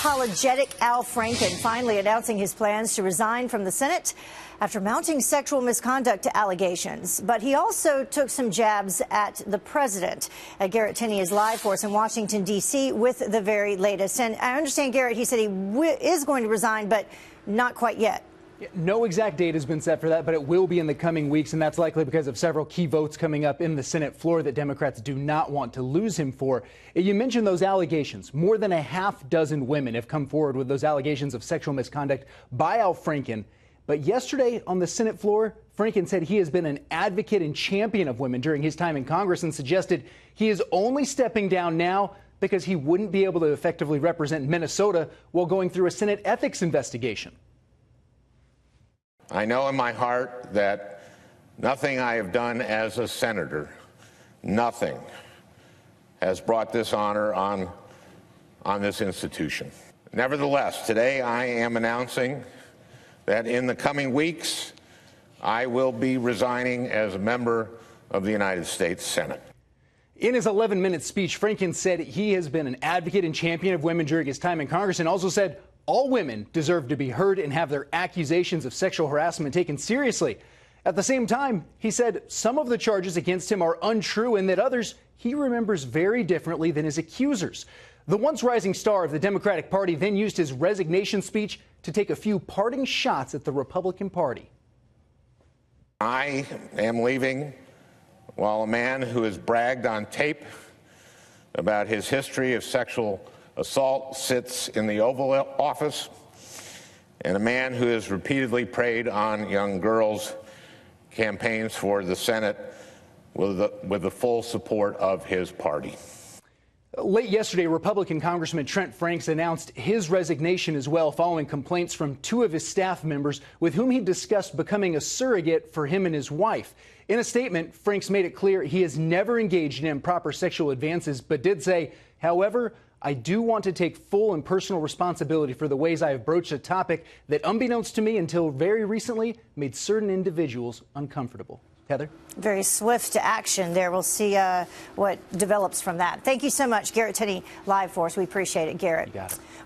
unapologetic Al Franken finally announcing his plans to resign from the Senate after mounting sexual misconduct allegations. But he also took some jabs at the president. Garrett Tenney is live for us in Washington, D.C. with the very latest. And I understand, Garrett, he said he is going to resign, but not quite yet. No exact date has been set for that, but it will be in the coming weeks, and that's likely because of several key votes coming up in the Senate floor that Democrats do not want to lose him for. You mentioned those allegations. More than a half dozen women have come forward with those allegations of sexual misconduct by Al Franken. But yesterday on the Senate floor, Franken said he has been an advocate and champion of women during his time in Congress and suggested he is only stepping down now because he wouldn't be able to effectively represent Minnesota while going through a Senate ethics investigation. I know in my heart that nothing I have done as a senator, nothing, has brought this honor on this institution. Nevertheless, today I am announcing that in the coming weeks, I will be resigning as a member of the United States Senate. In his 11-minute speech, Franken said he has been an advocate and champion of women during his time in Congress, and also said all women deserve to be heard and have their accusations of sexual harassment taken seriously. At the same time, he said some of the charges against him are untrue and that others he remembers very differently than his accusers. The once rising star of the Democratic Party then used his resignation speech to take a few parting shots at the Republican Party. I am leaving while a man who has bragged on tape about his history of sexual assault sits in the Oval Office, and a man who has repeatedly preyed on young girls campaigns for the Senate with the full support of his party. Late yesterday, Republican Congressman Trent Franks announced his resignation as well, following complaints from two of his staff members with whom he discussed becoming a surrogate for him and his wife. In a statement, Franks made it clear he has never engaged in improper sexual advances, but did say, however, I do want to take full and personal responsibility for the ways I have broached a topic that, unbeknownst to me until very recently, made certain individuals uncomfortable. Heather? Very swift action there. We'll see what develops from that. Thank you so much, Garrett Tenney, live for us. We appreciate it, Garrett. You got it.